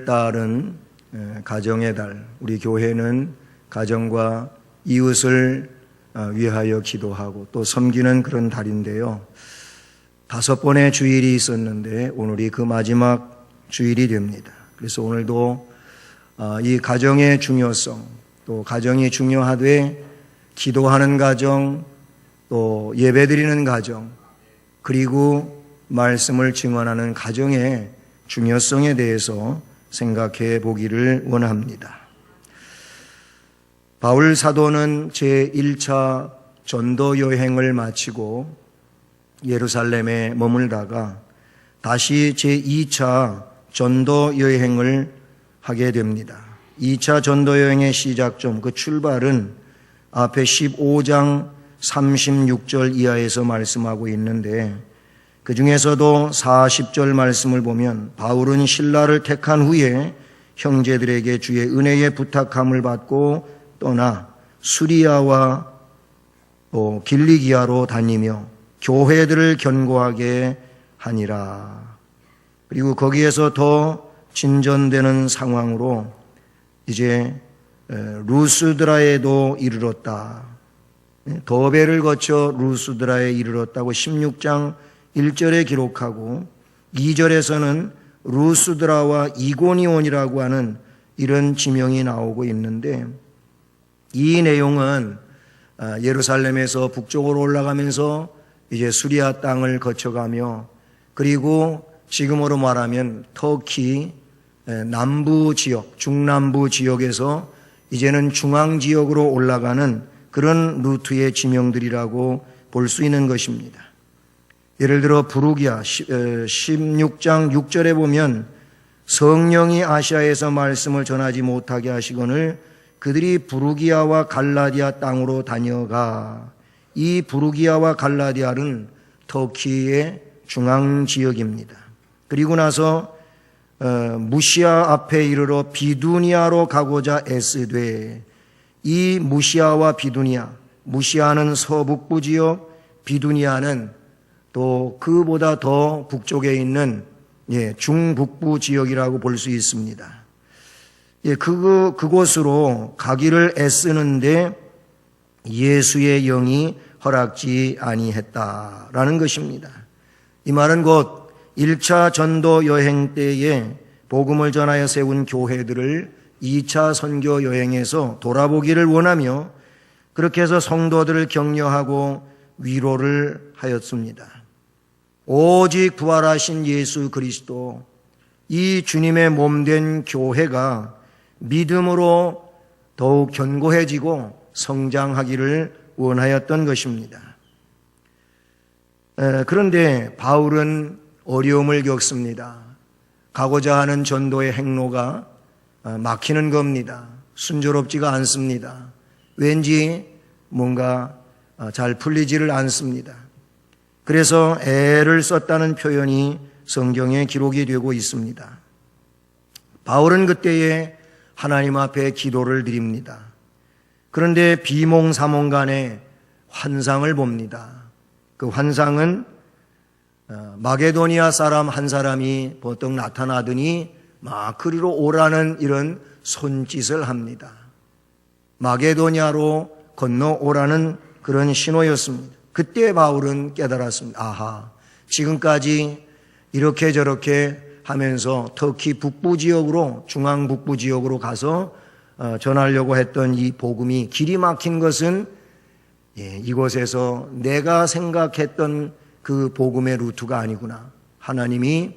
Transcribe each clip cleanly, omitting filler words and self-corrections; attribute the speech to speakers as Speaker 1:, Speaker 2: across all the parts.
Speaker 1: 9월 달은 가정의 달, 우리 교회는 가정과 이웃을 위하여 기도하고 또 섬기는 그런 달인데요. 5번의 주일이 있었는데 오늘이 그 마지막 주일이 됩니다. 그래서 오늘도 이 가정의 중요성, 또 가정이 중요하되 기도하는 가정, 또 예배드리는 가정, 그리고 말씀을 증언하는 가정의 중요성에 대해서 생각해 보기를 원합니다. 바울 사도는 제1차 전도 여행을 마치고 예루살렘에 머물다가 다시 제2차 전도 여행을 하게 됩니다. 2차 전도 여행의 시작점, 그 출발은 앞에 15장 36절 이하에서 말씀하고 있는데, 그 중에서도 40절 말씀을 보면 바울은 신라를 택한 후에 형제들에게 주의 은혜의 부탁함을 받고 떠나 수리아와 길리기아로 다니며 교회들을 견고하게 하니라. 그리고 거기에서 더 진전되는 상황으로 이제 루스드라에도 이르렀다. 더베를 거쳐 루스드라에 이르렀다고 16장 1절에 기록하고 2절에서는 루스드라와 이고니온이라고 하는 이런 지명이 나오고 있는데, 이 내용은 예루살렘에서 북쪽으로 올라가면서 이제 수리아 땅을 거쳐가며, 그리고 지금으로 말하면 터키 남부 지역, 중남부 지역에서 이제는 중앙 지역으로 올라가는 그런 루트의 지명들이라고 볼 수 있는 것입니다. 예를 들어 부르기아 16장 6절에 보면 성령이 아시아에서 말씀을 전하지 못하게 하시거늘 그들이 부르기아와 갈라디아 땅으로 다녀가. 이 부르기아와 갈라디아는 터키의 중앙 지역입니다. 그리고 나서 무시아 앞에 이르러 비두니아로 가고자 애쓰되, 이 무시아와 비두니아, 무시아는 서북부 지역, 비두니아는 또 그보다 더 북쪽에 있는 중북부 지역이라고 볼 수 있습니다. 그곳으로 가기를 애쓰는데 예수의 영이 허락지 아니했다라는 것입니다. 이 말은 곧 1차 전도 여행 때에 복음을 전하여 세운 교회들을 2차 선교 여행에서 돌아보기를 원하며 그렇게 해서 성도들을 격려하고 위로를 하였습니다. 오직 부활하신 예수 그리스도, 이 주님의 몸된 교회가 믿음으로 더욱 견고해지고 성장하기를 원하였던 것입니다. 그런데 바울은 어려움을 겪습니다. 가고자 하는 전도의 행로가 막히는 겁니다. 순조롭지가 않습니다. 왠지 뭔가 잘 풀리지를 않습니다. 그래서 애를 썼다는 표현이 성경에 기록이 되고 있습니다. 바울은 그때에 하나님 앞에 기도를 드립니다. 그런데 비몽사몽간에 환상을 봅니다. 그 환상은 마게도니아 사람 한 사람이 버떡 나타나더니 막 그리로 오라는 이런 손짓을 합니다. 마게도니아로 건너오라는 그런 신호였습니다. 그때 바울은 깨달았습니다. 아하, 지금까지 이렇게 저렇게 하면서 터키 북부 지역으로, 중앙 북부 지역으로 가서 전하려고 했던 이 복음이 길이 막힌 것은 이곳에서 내가 생각했던 그 복음의 루트가 아니구나. 하나님이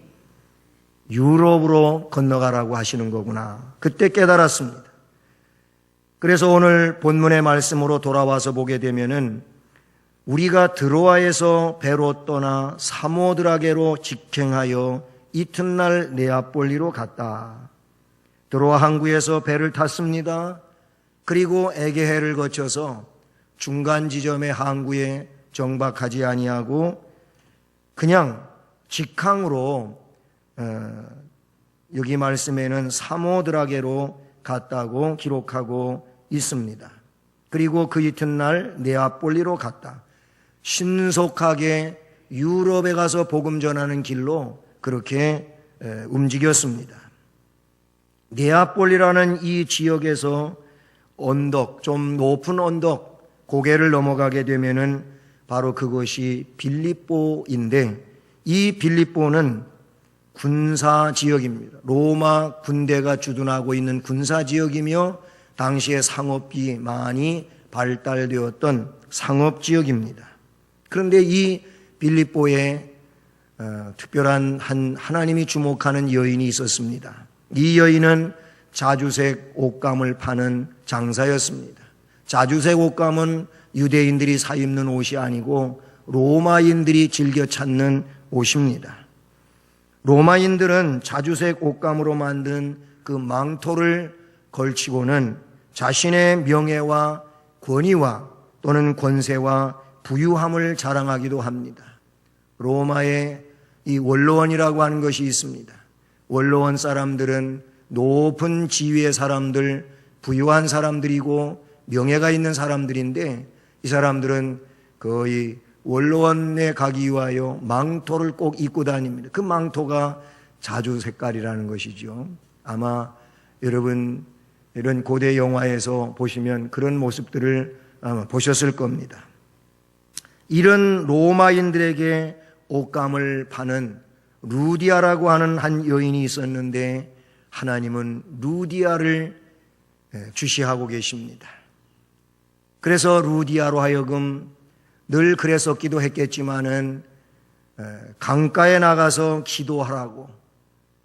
Speaker 1: 유럽으로 건너가라고 하시는 거구나. 그때 깨달았습니다. 그래서 오늘 본문의 말씀으로 돌아와서 보게 되면은 우리가 드로아에서 배로 떠나 사모드라게로 직행하여 이튿날 네아폴리로 갔다. 드로아 항구에서 배를 탔습니다. 그리고 에게해를 거쳐서 중간 지점의 항구에 정박하지 아니하고 그냥 직항으로 여기 말씀에는 사모드라게로 갔다고 기록하고 있습니다. 그리고 그 이튿날 네아폴리로 갔다. 신속하게 유럽에 가서 복음 전하는 길로 그렇게 움직였습니다. 네아폴리라는 이 지역에서 언덕, 좀 높은 언덕, 고개를 넘어가게 되면은 바로 그것이 빌립보인데, 이 빌립보는 군사 지역입니다. 로마 군대가 주둔하고 있는 군사 지역이며 당시에 상업이 많이 발달되었던 상업 지역입니다. 그런데 이 빌립보에 특별한 하나님이 주목하는 여인이 있었습니다. 이 여인은 자주색 옷감을 파는 장사였습니다. 자주색 옷감은 유대인들이 사 입는 옷이 아니고 로마인들이 즐겨 찾는 옷입니다. 로마인들은 자주색 옷감으로 만든 그 망토를 걸치고는 자신의 명예와 권위와 또는 권세와 부유함을 자랑하기도 합니다. 로마에 이 원로원이라고 하는 것이 있습니다. 원로원 사람들은 높은 지위의 사람들, 부유한 사람들이고 명예가 있는 사람들인데, 이 사람들은 거의 원로원에 가기 위하여 망토를 꼭 입고 다닙니다. 그 망토가 자주 색깔이라는 것이죠. 아마 여러분 이런 고대 영화에서 보시면 그런 모습들을 아마 보셨을 겁니다. 이런 로마인들에게 옷감을 파는 루디아라고 하는 한 여인이 있었는데, 하나님은 루디아를 주시하고 계십니다. 그래서 루디아로 하여금 늘 그랬었기도 했겠지만은 강가에 나가서 기도하라고,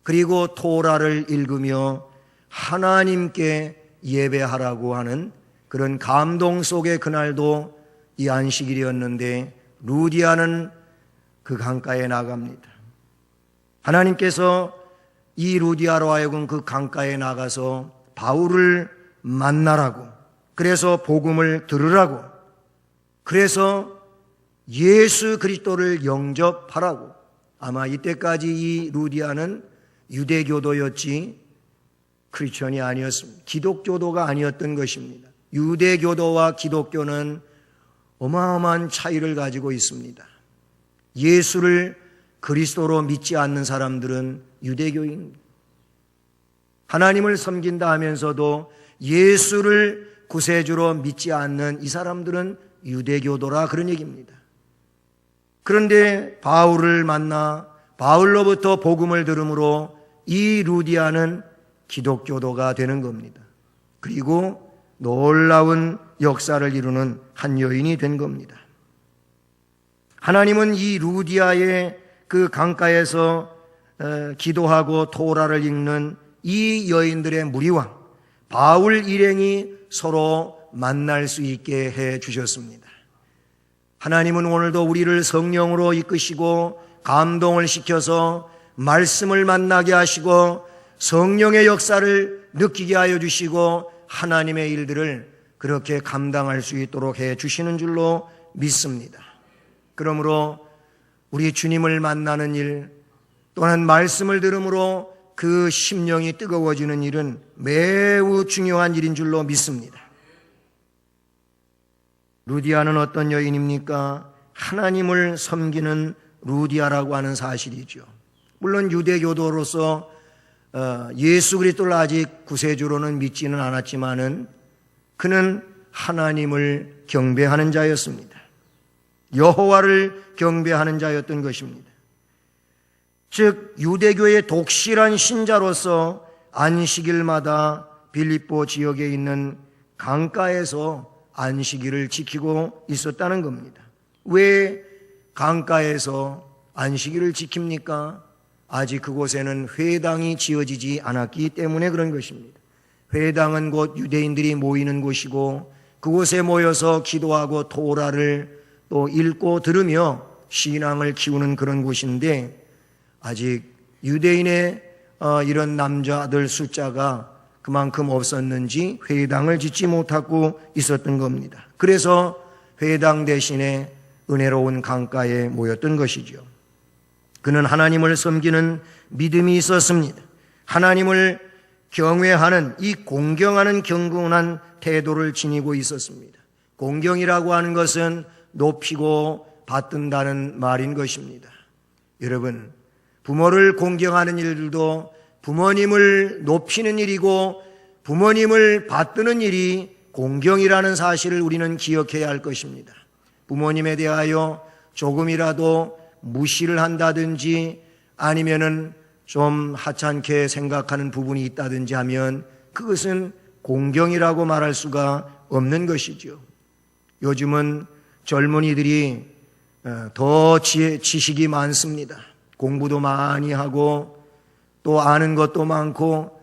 Speaker 1: 그리고 토라를 읽으며 하나님께 예배하라고 하는 그런 감동 속에 그날도 이 안식일이었는데 루디아는 그 강가에 나갑니다. 하나님께서 이 루디아로 하여금 그 강가에 나가서 바울을 만나라고, 그래서 복음을 들으라고, 그래서 예수 그리스도를 영접하라고. 아마 이때까지 이 루디아는 유대교도였지 크리스천이 아니었습니다. 기독교도가 아니었던 것입니다. 유대교도와 기독교는 어마어마한 차이를 가지고 있습니다. 예수를 그리스도로 믿지 않는 사람들은 유대교인, 하나님을 섬긴다 하면서도 예수를 구세주로 믿지 않는 이 사람들은 유대교도라, 그런 얘기입니다. 그런데 바울을 만나 바울로부터 복음을 들음으로 이 루디아는 기독교도가 되는 겁니다. 그리고 놀라운 역사를 이루는 한 여인이 된 겁니다. 하나님은 이 루디아의 그 강가에서 기도하고 토라를 읽는 이 여인들의 무리와 바울 일행이 서로 만날 수 있게 해 주셨습니다. 하나님은 오늘도 우리를 성령으로 이끄시고 감동을 시켜서 말씀을 만나게 하시고 성령의 역사를 느끼게 하여 주시고 하나님의 일들을 그렇게 감당할 수 있도록 해 주시는 줄로 믿습니다. 그러므로 우리 주님을 만나는 일 또는 말씀을 들음으로 그 심령이 뜨거워지는 일은 매우 중요한 일인 줄로 믿습니다. 루디아는 어떤 여인입니까? 하나님을 섬기는 루디아라고 하는 사실이죠. 물론 유대교도로서 예수 그리스도를 아직 구세주로는 믿지는 않았지만은 그는 하나님을 경배하는 자였습니다. 여호와를 경배하는 자였던 것입니다. 즉 유대교의 독실한 신자로서 안식일마다 빌립보 지역에 있는 강가에서 안식일을 지키고 있었다는 겁니다. 왜 강가에서 안식일을 지킵니까? 아직 그곳에는 회당이 지어지지 않았기 때문에 그런 것입니다. 회당은 곧 유대인들이 모이는 곳이고 그곳에 모여서 기도하고 토라를 또 읽고 들으며 신앙을 키우는 그런 곳인데, 아직 유대인의 이런 남자들 숫자가 그만큼 없었는지 회당을 짓지 못하고 있었던 겁니다. 그래서 회당 대신에 은혜로운 강가에 모였던 것이죠. 그는 하나님을 섬기는 믿음이 있었습니다. 하나님을 경외하는 이 공경하는 경건한 태도를 지니고 있었습니다. 공경이라고 하는 것은 높이고 받든다는 말인 것입니다. 여러분, 부모를 공경하는 일들도 부모님을 높이는 일이고 부모님을 받드는 일이 공경이라는 사실을 우리는 기억해야 할 것입니다. 부모님에 대하여 조금이라도 무시를 한다든지 아니면은 좀 하찮게 생각하는 부분이 있다든지 하면 그것은 공경이라고 말할 수가 없는 것이죠. 요즘은 젊은이들이 더 지식이 많습니다. 공부도 많이 하고 또 아는 것도 많고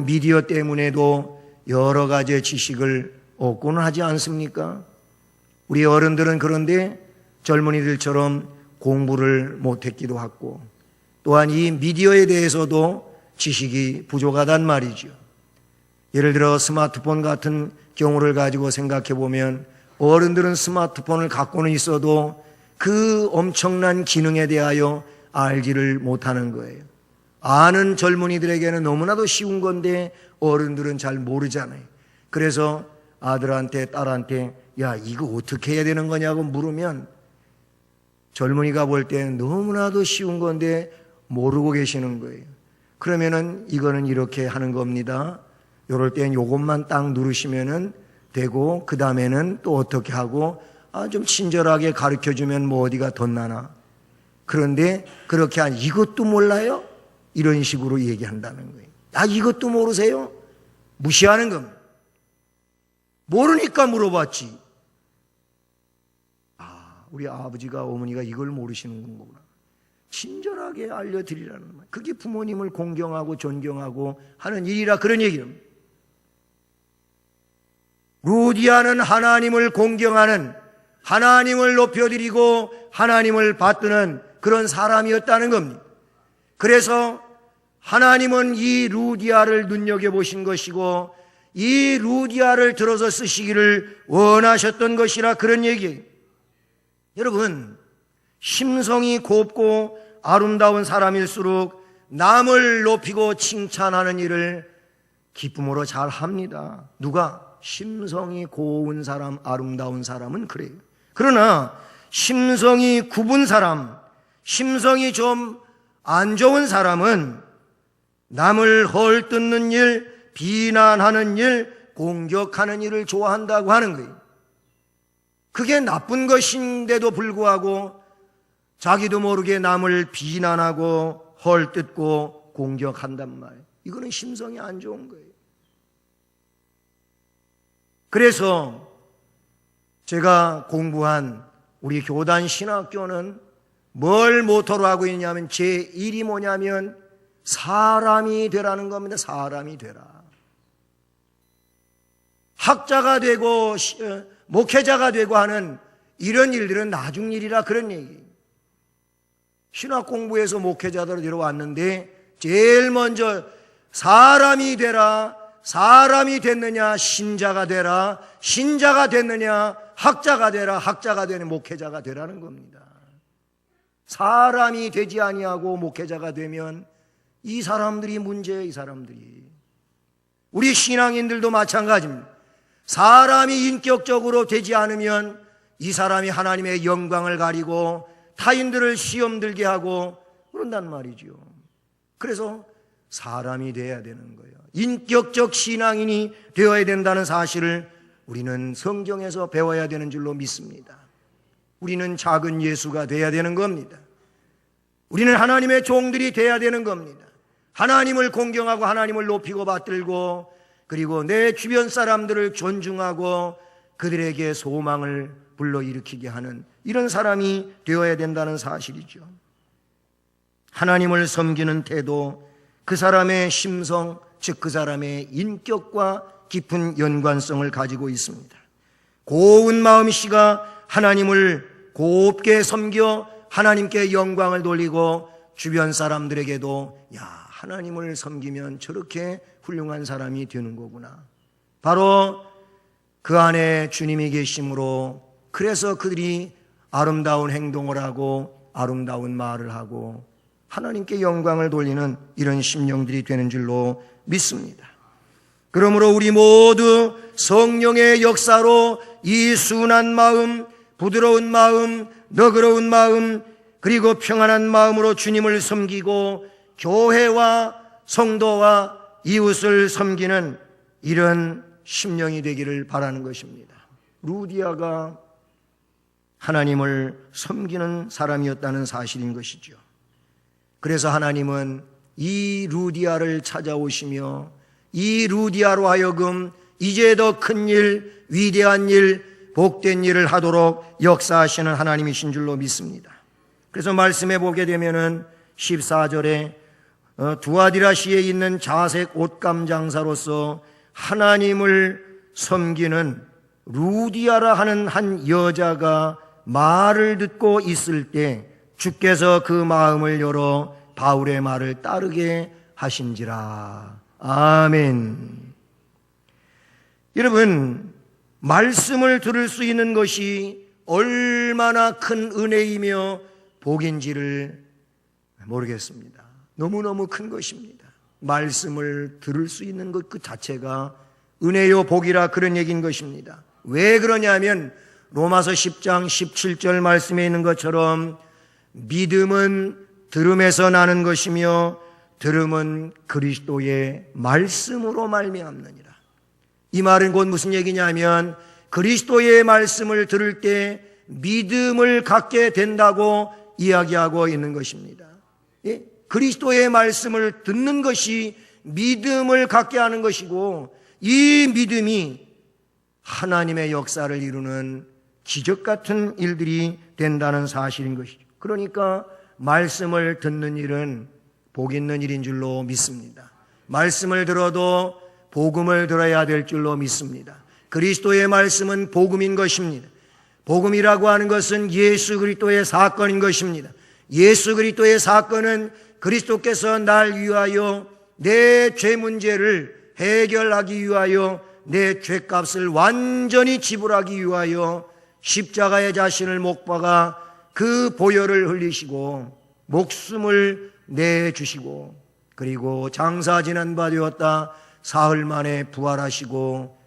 Speaker 1: 미디어 때문에도 여러 가지의 지식을 얻고는 하지 않습니까? 우리 어른들은 그런데 젊은이들처럼 공부를 못했기도 하고 또한 이 미디어에 대해서도 지식이 부족하단 말이죠. 예를 들어 스마트폰 같은 경우를 가지고 생각해 보면 어른들은 스마트폰을 갖고는 있어도 그 엄청난 기능에 대하여 알지를 못하는 거예요. 아는 젊은이들에게는 너무나도 쉬운 건데 어른들은 잘 모르잖아요. 그래서 아들한테 딸한테 야 이거 어떻게 해야 되는 거냐고 물으면 젊은이가 볼 때는 너무나도 쉬운 건데 모르고 계시는 거예요. 그러면은 이거는 이렇게 하는 겁니다. 요럴 땐 요것만 딱 누르시면은 되고 그 다음에는 또 어떻게 하고 좀 친절하게 가르쳐주면 어디가 덧나나. 그런데 그렇게 이것도 몰라요? 이런 식으로 얘기한다는 거예요. 이것도 모르세요? 무시하는 겁니다. 모르니까 물어봤지. 우리 아버지가 어머니가 이걸 모르시는 거구나. 친절하게 알려드리라는 말. 그게 부모님을 공경하고 존경하고 하는 일이라 그런 얘기입니다. 루디아는 하나님을 공경하는, 하나님을 높여드리고 하나님을 받드는 그런 사람이었다는 겁니다. 그래서 하나님은 이 루디아를 눈여겨보신 것이고 이 루디아를 들어서 쓰시기를 원하셨던 것이라 그런 얘기예요. 여러분, 심성이 곱고 아름다운 사람일수록 남을 높이고 칭찬하는 일을 기쁨으로 잘 합니다. 누가? 심성이 고운 사람, 아름다운 사람은 그래요. 그러나 심성이 굽은 사람, 심성이 좀 안 좋은 사람은 남을 헐뜯는 일, 비난하는 일, 공격하는 일을 좋아한다고 하는 거예요. 그게 나쁜 것인데도 불구하고 자기도 모르게 남을 비난하고 헐뜯고 공격한단 말이에요. 이거는 심성이 안 좋은 거예요. 그래서 제가 공부한 우리 교단 신학교는 뭘 모토로 하고 있냐면 제1이 뭐냐면 사람이 되라는 겁니다. 사람이 되라. 학자가 되고 목회자가 되고 하는 이런 일들은 나중 일이라 그런 얘기예요. 신학 공부에서 목회자들을 데려왔는데 제일 먼저 사람이 되라. 사람이 됐느냐 신자가 되라. 신자가 됐느냐 학자가 되라. 학자가 되는 목회자가 되라는 겁니다. 사람이 되지 아니하고 목회자가 되면 이 사람들이 문제예요. 이 사람들이. 우리 신앙인들도 마찬가지입니다. 사람이 인격적으로 되지 않으면 이 사람이 하나님의 영광을 가리고 타인들을 시험 들게 하고 그런단 말이죠. 그래서 사람이 되어야 되는 거예요. 인격적 신앙인이 되어야 된다는 사실을 우리는 성경에서 배워야 되는 줄로 믿습니다. 우리는 작은 예수가 되어야 되는 겁니다. 우리는 하나님의 종들이 되어야 되는 겁니다. 하나님을 공경하고 하나님을 높이고 받들고 그리고 내 주변 사람들을 존중하고 그들에게 소망을 불러일으키게 하는 이런 사람이 되어야 된다는 사실이죠. 하나님을 섬기는 태도, 그 사람의 심성, 즉 그 사람의 인격과 깊은 연관성을 가지고 있습니다. 고운 마음씨가 하나님을 곱게 섬겨 하나님께 영광을 돌리고 주변 사람들에게도 하나님을 섬기면 저렇게 훌륭한 사람이 되는 거구나. 바로 그 안에 주님이 계심으로 그래서 그들이 아름다운 행동을 하고 아름다운 말을 하고 하나님께 영광을 돌리는 이런 심령들이 되는 줄로 믿습니다. 그러므로 우리 모두 성령의 역사로 이 순한 마음, 부드러운 마음, 너그러운 마음, 그리고 평안한 마음으로 주님을 섬기고 교회와 성도와 이웃을 섬기는 이런 심령이 되기를 바라는 것입니다. 루디아가 하나님을 섬기는 사람이었다는 사실인 것이죠. 그래서 하나님은 이 루디아를 찾아오시며 이 루디아로 하여금 이제 더 큰 일, 위대한 일, 복된 일을 하도록 역사하시는 하나님이신 줄로 믿습니다. 그래서 말씀해 보게 되면은 14절에 두아디라시에 있는 자색 옷감 장사로서 하나님을 섬기는 루디아라 하는 한 여자가 말을 듣고 있을 때 주께서 그 마음을 열어 바울의 말을 따르게 하신지라. 아멘. 여러분, 말씀을 들을 수 있는 것이 얼마나 큰 은혜이며 복인지를 모르겠습니다. 너무너무 큰 것입니다. 말씀을 들을 수 있는 것 그 자체가 은혜요 복이라 그런 얘기인 것입니다. 왜 그러냐면 로마서 10장 17절 말씀에 있는 것처럼 믿음은 들음에서 나는 것이며 들음은 그리스도의 말씀으로 말미암느니라. 이 말은 곧 무슨 얘기냐면 그리스도의 말씀을 들을 때 믿음을 갖게 된다고 이야기하고 있는 것입니다. 예? 그리스도의 말씀을 듣는 것이 믿음을 갖게 하는 것이고 이 믿음이 하나님의 역사를 이루는 기적 같은 일들이 된다는 사실인 것이죠. 그러니까 말씀을 듣는 일은 복 있는 일인 줄로 믿습니다. 말씀을 들어도 복음을 들어야 될 줄로 믿습니다. 그리스도의 말씀은 복음인 것입니다. 복음이라고 하는 것은 예수 그리스도의 사건인 것입니다. 예수 그리스도의 사건은 그리스도께서 날 위하여 내 죄 문제를 해결하기 위하여 내 죄값을 완전히 지불하기 위하여 십자가에 자신을 못 박아 그 보혈을 흘리시고 목숨을 내주시고 그리고 장사 지난 바 되었다 사흘 만에 부활하시고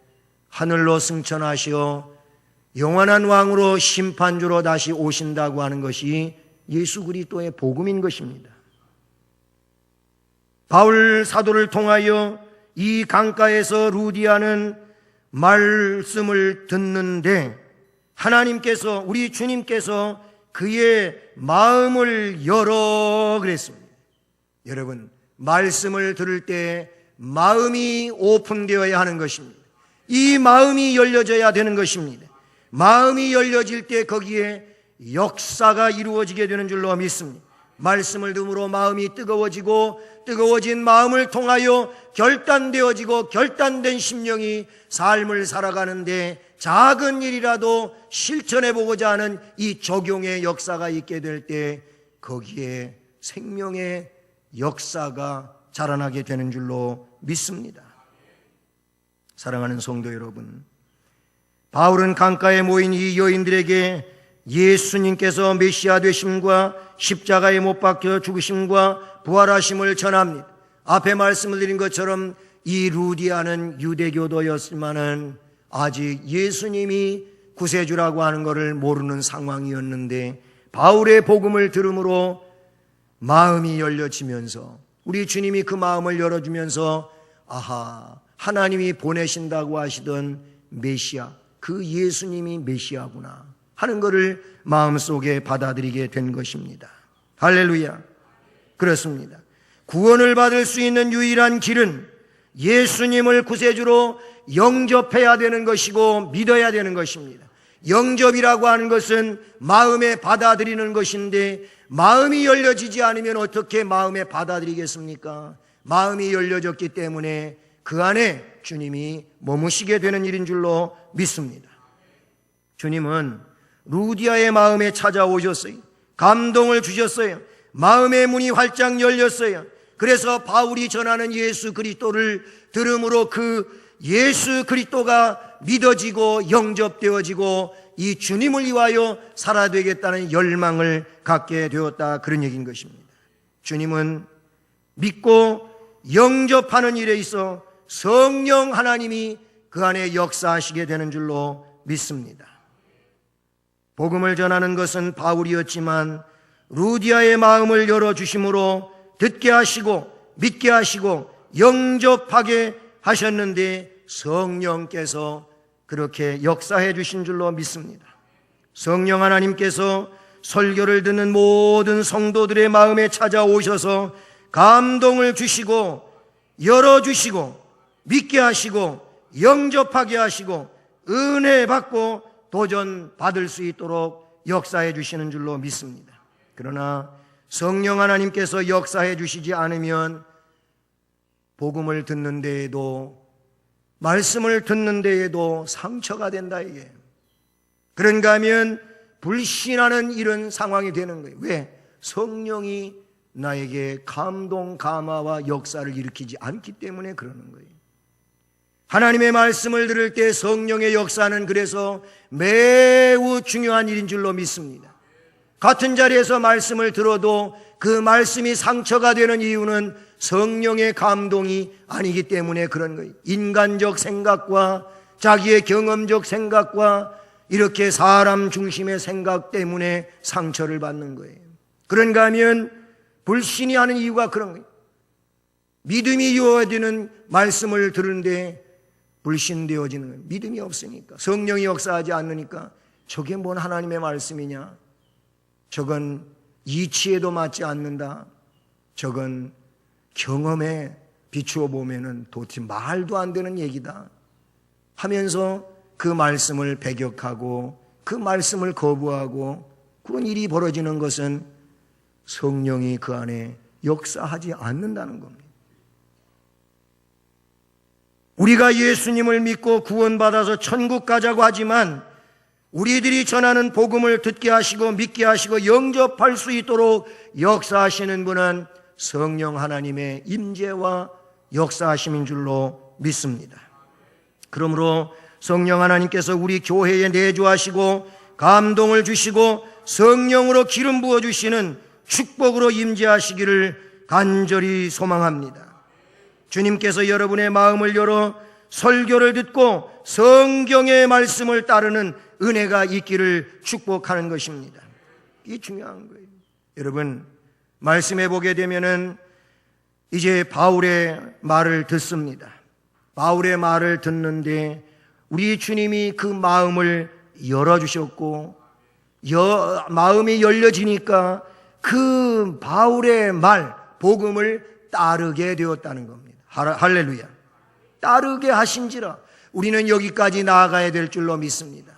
Speaker 1: 하늘로 승천하시어 영원한 왕으로 심판주로 다시 오신다고 하는 것이 예수 그리스도의 복음인 것입니다. 바울 사도를 통하여 이 강가에서 루디아는 말씀을 듣는데 하나님께서 우리 주님께서 그의 마음을 열어 그랬습니다. 여러분, 말씀을 들을 때 마음이 오픈되어야 하는 것입니다. 이 마음이 열려져야 되는 것입니다. 마음이 열려질 때 거기에 역사가 이루어지게 되는 줄로 믿습니다. 말씀을 들음으로 마음이 뜨거워지고 뜨거워진 마음을 통하여 결단되어지고 결단된 심령이 삶을 살아가는데 작은 일이라도 실천해보고자 하는 이 적용의 역사가 있게 될 때 거기에 생명의 역사가 자라나게 되는 줄로 믿습니다. 사랑하는 성도 여러분, 바울은 강가에 모인 이 여인들에게 예수님께서 메시아 되심과 십자가에 못 박혀 죽으심과 부활하심을 전합니다. 앞에 말씀을 드린 것처럼 이 루디아는 유대교도였지만은 아직 예수님이 구세주라고 하는 것을 모르는 상황이었는데 바울의 복음을 들음으로 마음이 열려지면서 우리 주님이 그 마음을 열어주면서 아하, 하나님이 보내신다고 하시던 메시아, 그 예수님이 메시아구나 하는 것을 마음속에 받아들이게 된 것입니다. 할렐루야. 그렇습니다. 구원을 받을 수 있는 유일한 길은 예수님을 구세주로 영접해야 되는 것이고 믿어야 되는 것입니다. 영접이라고 하는 것은 마음에 받아들이는 것인데 마음이 열려지지 않으면 어떻게 마음에 받아들이겠습니까? 마음이 열려졌기 때문에 그 안에 주님이 머무시게 되는 일인 줄로 믿습니다. 주님은 루디아의 마음에 찾아오셨어요. 감동을 주셨어요. 마음의 문이 활짝 열렸어요. 그래서 바울이 전하는 예수 그리스도를 들음으로 그 예수 그리스도가 믿어지고 영접되어지고 이 주님을 위하여 살아야 되겠다는 열망을 갖게 되었다, 그런 얘기인 것입니다. 주님은 믿고 영접하는 일에 있어 성령 하나님이 그 안에 역사하시게 되는 줄로 믿습니다. 복음을 전하는 것은 바울이었지만 루디아의 마음을 열어주심으로 듣게 하시고 믿게 하시고 영접하게 하셨는데 성령께서 그렇게 역사해 주신 줄로 믿습니다. 성령 하나님께서 설교를 듣는 모든 성도들의 마음에 찾아오셔서 감동을 주시고 열어주시고 믿게 하시고 영접하게 하시고 은혜 받고 도전 받을 수 있도록 역사해 주시는 줄로 믿습니다. 그러나 성령 하나님께서 역사해 주시지 않으면 복음을 듣는 데에도 말씀을 듣는 데에도 상처가 된다 이게. 그런가 하면 불신하는 이런 상황이 되는 거예요. 왜? 성령이 나에게 감동, 감화와 역사를 일으키지 않기 때문에 그러는 거예요. 하나님의 말씀을 들을 때 성령의 역사는 그래서 매우 중요한 일인 줄로 믿습니다. 같은 자리에서 말씀을 들어도 그 말씀이 상처가 되는 이유는 성령의 감동이 아니기 때문에 그런 거예요. 인간적 생각과 자기의 경험적 생각과 이렇게 사람 중심의 생각 때문에 상처를 받는 거예요. 그런가 하면 불신이 하는 이유가 그런 거예요. 믿음이 이루어지는 말씀을 들은데 불신되어지는 거예요. 믿음이 없으니까, 성령이 역사하지 않으니까 저게 뭔 하나님의 말씀이냐, 저건 이치에도 맞지 않는다, 저건 경험에 비추어 보면은 도대체 말도 안 되는 얘기다 하면서 그 말씀을 배격하고 그 말씀을 거부하고 그런 일이 벌어지는 것은 성령이 그 안에 역사하지 않는다는 겁니다. 우리가 예수님을 믿고 구원받아서 천국 가자고 하지만 우리들이 전하는 복음을 듣게 하시고 믿게 하시고 영접할 수 있도록 역사하시는 분은 성령 하나님의 임재와 역사하심인 줄로 믿습니다. 그러므로 성령 하나님께서 우리 교회에 내주하시고 감동을 주시고 성령으로 기름 부어주시는 축복으로 임재하시기를 간절히 소망합니다. 주님께서 여러분의 마음을 열어 설교를 듣고 성경의 말씀을 따르는 은혜가 있기를 축복하는 것입니다. 이게 중요한 거예요. 여러분, 말씀해 보게 되면은 이제 바울의 말을 듣습니다. 바울의 말을 듣는데 우리 주님이 그 마음을 열어주셨고 마음이 열려지니까 그 바울의 말, 복음을 따르게 되었다는 겁니다. 할렐루야. 따르게 하신지라 우리는 여기까지 나아가야 될 줄로 믿습니다.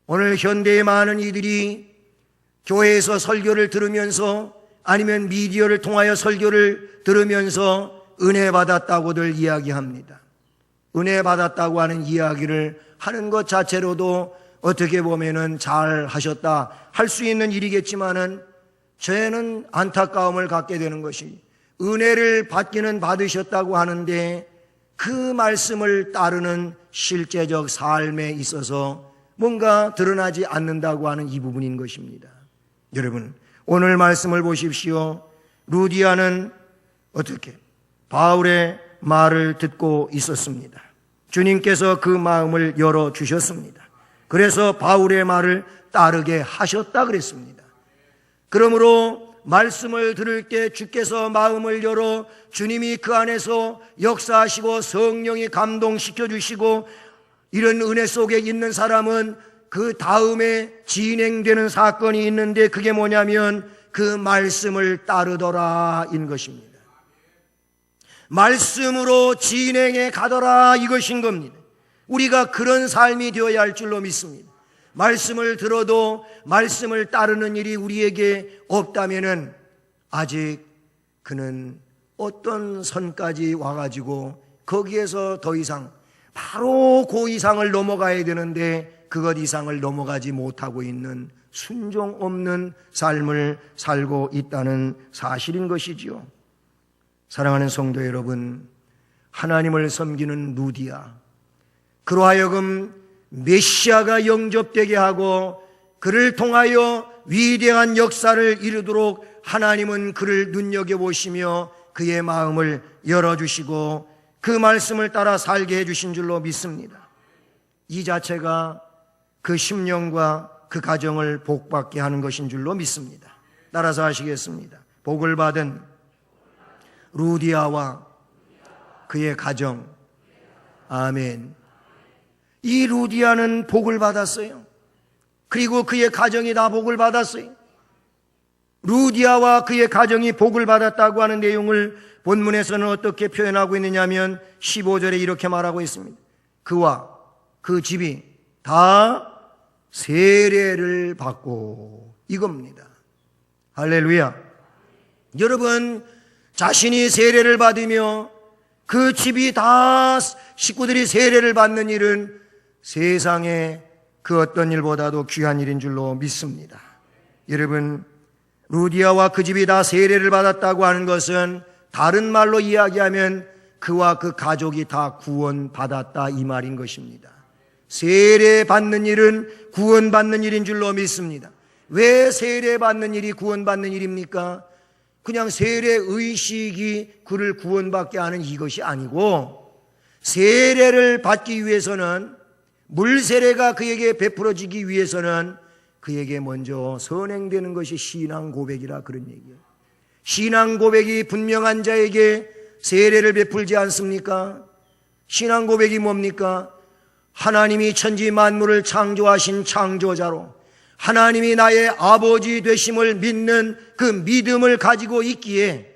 Speaker 1: 오늘 현대의 많은 이들이 교회에서 설교를 들으면서 아니면 미디어를 통하여 설교를 들으면서 은혜 받았다고들 이야기합니다. 은혜 받았다고 하는 이야기를 하는 것 자체로도 어떻게 보면은 잘 하셨다 할 수 있는 일이겠지만은 저희는 안타까움을 갖게 되는 것이 은혜를 받기는 받으셨다고 하는데 그 말씀을 따르는 실제적 삶에 있어서 뭔가 드러나지 않는다고 하는 이 부분인 것입니다. 여러분, 오늘 말씀을 보십시오. 루디아는 어떻게 바울의 말을 듣고 있었습니다. 주님께서 그 마음을 열어주셨습니다. 그래서 바울의 말을 따르게 하셨다 그랬습니다. 그러므로 말씀을 들을 때 주께서 마음을 열어 주님이 그 안에서 역사하시고 성령이 감동시켜 주시고 이런 은혜 속에 있는 사람은 그 다음에 진행되는 사건이 있는데 그게 뭐냐면 그 말씀을 따르더라 인 것입니다. 말씀으로 진행해 가더라 이것인 겁니다. 우리가 그런 삶이 되어야 할 줄로 믿습니다. 말씀을 들어도 말씀을 따르는 일이 우리에게 없다면은 아직 그는 어떤 선까지 와가지고 거기에서 더 이상 바로 그 이상을 넘어가야 되는데 그것 이상을 넘어가지 못하고 있는 순종 없는 삶을 살고 있다는 사실인 것이지요. 사랑하는 성도 여러분, 하나님을 섬기는 루디아, 그로 하여금 메시아가 영접되게 하고 그를 통하여 위대한 역사를 이루도록 하나님은 그를 눈여겨보시며 그의 마음을 열어주시고 그 말씀을 따라 살게 해주신 줄로 믿습니다. 이 자체가 그 심령과 그 가정을 복받게 하는 것인 줄로 믿습니다. 따라서 하시겠습니다. 복을 받은 루디아와 그의 가정. 아멘. 이 루디아는 복을 받았어요. 그리고 그의 가정이 다 복을 받았어요. 루디아와 그의 가정이 복을 받았다고 하는 내용을 본문에서는 어떻게 표현하고 있느냐면 15절에 이렇게 말하고 있습니다. 그와 그 집이 다 세례를 받고, 이겁니다. 할렐루야. 여러분, 자신이 세례를 받으며 그 집이 다 식구들이 세례를 받는 일은 세상에 그 어떤 일보다도 귀한 일인 줄로 믿습니다. 여러분, 루디아와 그 집이 다 세례를 받았다고 하는 것은 다른 말로 이야기하면 그와 그 가족이 다 구원받았다, 이 말인 것입니다. 세례 받는 일은 구원받는 일인 줄로 믿습니다. 왜 세례 받는 일이 구원받는 일입니까? 그냥 세례 의식이 그를 구원받게 하는 이것이 아니고, 세례를 받기 위해서는, 물 세례가 그에게 베풀어지기 위해서는 그에게 먼저 선행되는 것이 신앙 고백이라, 그런 얘기예요. 신앙 고백이 분명한 자에게 세례를 베풀지 않습니까? 신앙 고백이 뭡니까? 하나님이 천지 만물을 창조하신 창조자로, 하나님이 나의 아버지 되심을 믿는 그 믿음을 가지고 있기에,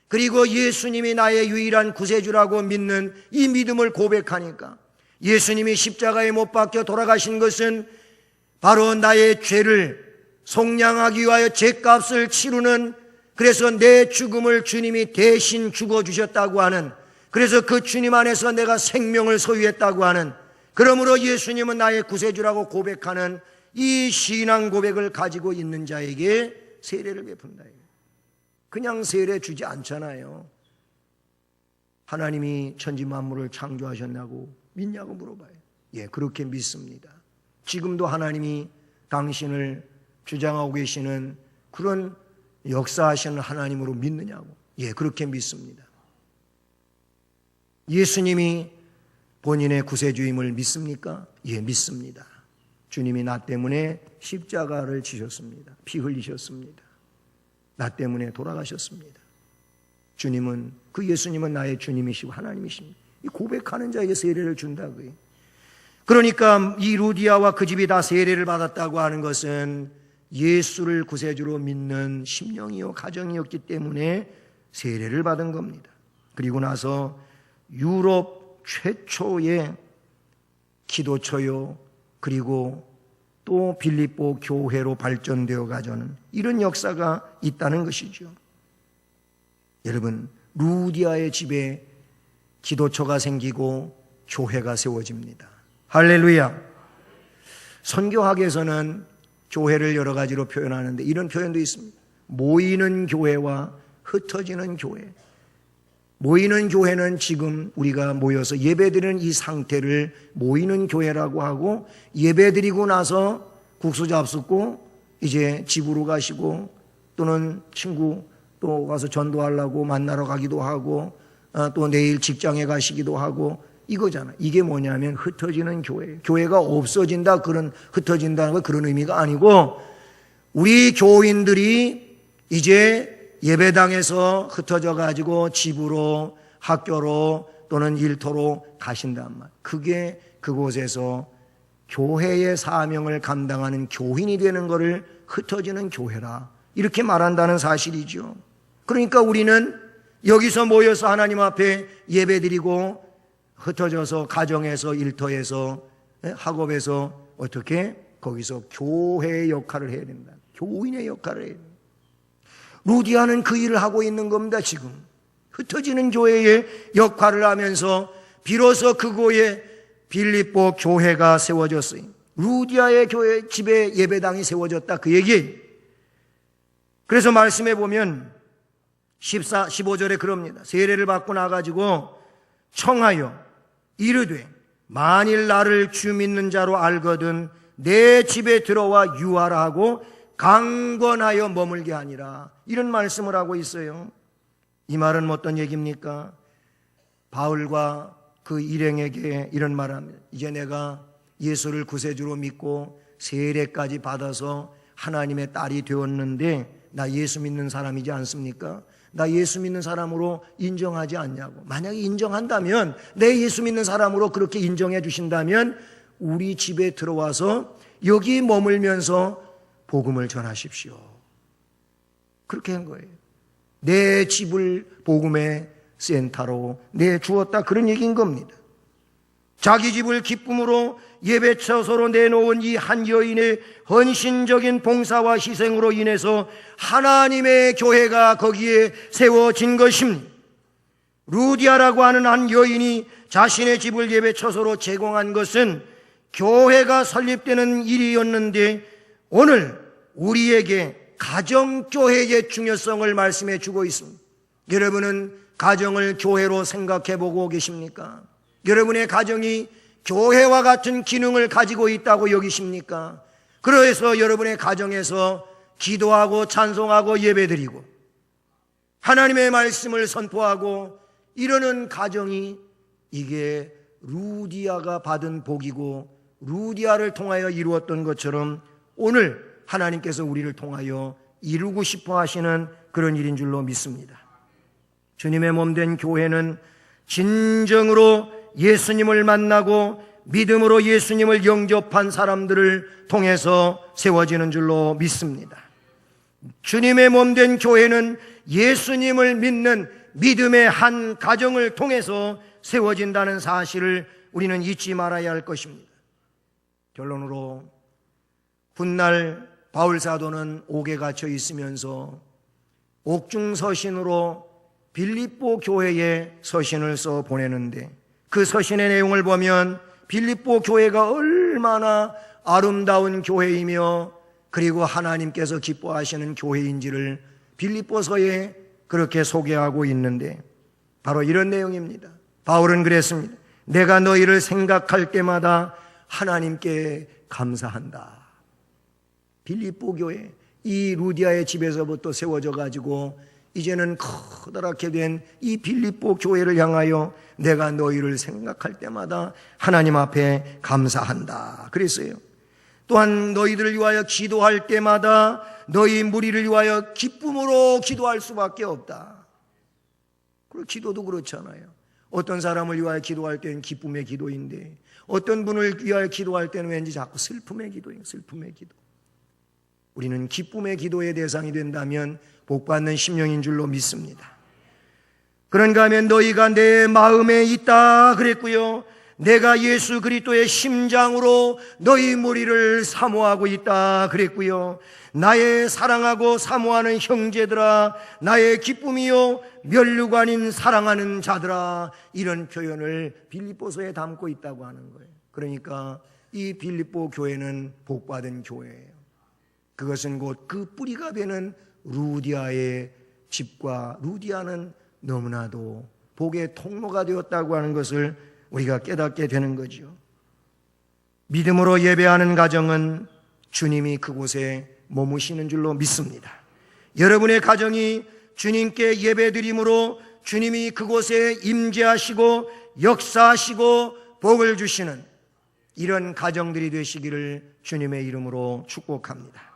Speaker 1: 그리고 예수님이 나의 유일한 구세주라고 믿는 이 믿음을 고백하니까, 예수님이 십자가에 못 박혀 돌아가신 것은 바로 나의 죄를 속량하기 위하여 죄값을 치르는, 그래서 내 죽음을 주님이 대신 죽어주셨다고 하는, 그래서 그 주님 안에서 내가 생명을 소유했다고 하는, 그러므로 예수님은 나의 구세주라고 고백하는 이 신앙 고백을 가지고 있는 자에게 세례를 베푼다. 그냥 세례 주지 않잖아요. 하나님이 천지 만물을 창조하셨냐고 믿냐고 물어봐요. 예, 그렇게 믿습니다. 지금도 하나님이 당신을 주장하고 계시는 그런 역사하시는 하나님으로 믿느냐고. 예, 그렇게 믿습니다. 예수님이 본인의 구세주임을 믿습니까? 예, 믿습니다. 주님이 나 때문에 십자가를 지셨습니다. 피 흘리셨습니다. 나 때문에 돌아가셨습니다. 주님은, 그 예수님은 나의 주님이시고 하나님이십니다. 이 고백하는 자에게 세례를 준다고요. 그러니까 이 루디아와 그 집이 다 세례를 받았다고 하는 것은 예수를 구세주로 믿는 심령이요 가정이었기 때문에 세례를 받은 겁니다. 그리고 나서 유럽 최초의 기도처요, 그리고 또 빌립보 교회로 발전되어 가자는 이런 역사가 있다는 것이죠. 여러분, 루디아의 집에 기도처가 생기고 교회가 세워집니다. 할렐루야. 선교학에서는 교회를 여러 가지로 표현하는데 이런 표현도 있습니다. 모이는 교회와 흩어지는 교회. 모이는 교회는 지금 우리가 모여서 예배드리는 이 상태를 모이는 교회라고 하고, 예배드리고 나서 국수 잡숫고 이제 집으로 가시고, 또는 친구 또 가서 전도하려고 만나러 가기도 하고, 또 내일 직장에 가시기도 하고, 이거잖아요. 이게 뭐냐면 흩어지는 교회. 교회가 없어진다, 그런, 흩어진다는 거 그런 의미가 아니고, 우리 교인들이 이제 예배당에서 흩어져 가지고 집으로, 학교로 또는 일터로 가신단 말. 그게 그곳에서 교회의 사명을 감당하는 교인이 되는 것을 흩어지는 교회라, 이렇게 말한다는 사실이죠. 그러니까 우리는 여기서 모여서 하나님 앞에 예배드리고, 흩어져서 가정에서, 일터에서, 학업에서 어떻게 거기서 교회의 역할을 해야 된다. 교인의 역할을 해야 된다. 루디아는 그 일을 하고 있는 겁니다. 지금 흩어지는 교회의 역할을 하면서 비로소 그곳에 빌립보 교회가 세워졌어요. 루디아의 교회 집에 예배당이 세워졌다, 그 얘기. 그래서 말씀해 보면 15절에 그럽니다. 세례를 받고 나가지고 청하여 이르되, 만일 나를 주 믿는 자로 알거든 내 집에 들어와 유하라 하고 강권하여 머물게 하니라, 이런 말씀을 하고 있어요. 이 말은 어떤 얘기입니까? 바울과 그 일행에게 이런 말을 합니다. 이제 내가 예수를 구세주로 믿고 세례까지 받아서 하나님의 딸이 되었는데, 나 예수 믿는 사람이지 않습니까? 나 예수 믿는 사람으로 인정하지 않냐고. 만약에 인정한다면, 내 예수 믿는 사람으로 그렇게 인정해 주신다면 우리 집에 들어와서 여기 머물면서 복음을 전하십시오. 그렇게 한 거예요. 내 집을 복음의 센터로 내주었다, 그런 얘기인 겁니다. 자기 집을 기쁨으로 예배처소로 내놓은 이 한 여인의 헌신적인 봉사와 희생으로 인해서 하나님의 교회가 거기에 세워진 것입니다. 루디아라고 하는 한 여인이 자신의 집을 예배처소로 제공한 것은 교회가 설립되는 일이었는데, 오늘 우리에게 가정교회의 중요성을 말씀해 주고 있습니다. 여러분은 가정을 교회로 생각해 보고 계십니까? 여러분의 가정이 교회와 같은 기능을 가지고 있다고 여기십니까? 그래서 여러분의 가정에서 기도하고 찬송하고 예배드리고 하나님의 말씀을 선포하고 이러는 가정이, 이게 루디아가 받은 복이고 루디아를 통하여 이루었던 것처럼 오늘 하나님께서 우리를 통하여 이루고 싶어 하시는 그런 일인 줄로 믿습니다. 주님의 몸된 교회는 진정으로 예수님을 만나고 믿음으로 예수님을 영접한 사람들을 통해서 세워지는 줄로 믿습니다. 주님의 몸된 교회는 예수님을 믿는 믿음의 한 가정을 통해서 세워진다는 사실을 우리는 잊지 말아야 할 것입니다. 결론으로, 훗날 바울 사도는 옥에 갇혀 있으면서 옥중서신으로 빌립보 교회에 서신을 써 보내는데, 그 서신의 내용을 보면 빌립보 교회가 얼마나 아름다운 교회이며 그리고 하나님께서 기뻐하시는 교회인지를 빌립보서에 그렇게 소개하고 있는데, 바로 이런 내용입니다. 바울은 그랬습니다. 내가 너희를 생각할 때마다 하나님께 감사한다. 빌립보 교회, 이 루디아의 집에서부터 세워져 가지고 이제는 커다랗게 된 이 빌립보 교회를 향하여 내가 너희를 생각할 때마다 하나님 앞에 감사한다 그랬어요. 또한 너희들을 위하여 기도할 때마다 너희 무리를 위하여 기쁨으로 기도할 수밖에 없다. 그리고 기도도 그렇잖아요. 어떤 사람을 위하여 기도할 때는 기쁨의 기도인데, 어떤 분을 위하여 기도할 때는 왠지 자꾸 슬픔의 기도예요. 슬픔의 기도. 우리는 기쁨의 기도의 대상이 된다면 복받는 심령인 줄로 믿습니다. 그런가 하면 너희가 내 마음에 있다 그랬고요, 내가 예수 그리스도의 심장으로 너희 무리를 사모하고 있다 그랬고요, 나의 사랑하고 사모하는 형제들아, 나의 기쁨이요 멸류가 아닌 사랑하는 자들아, 이런 표현을 빌립보서에 담고 있다고 하는 거예요. 그러니까 이 빌립보 교회는 복받은 교회예요. 그것은 곧 그 뿌리가 되는 루디아의 집과, 루디아는 너무나도 복의 통로가 되었다고 하는 것을 우리가 깨닫게 되는 거죠. 믿음으로 예배하는 가정은 주님이 그곳에 머무시는 줄로 믿습니다. 여러분의 가정이 주님께 예배드림으로 주님이 그곳에 임재하시고 역사하시고 복을 주시는 이런 가정들이 되시기를 주님의 이름으로 축복합니다.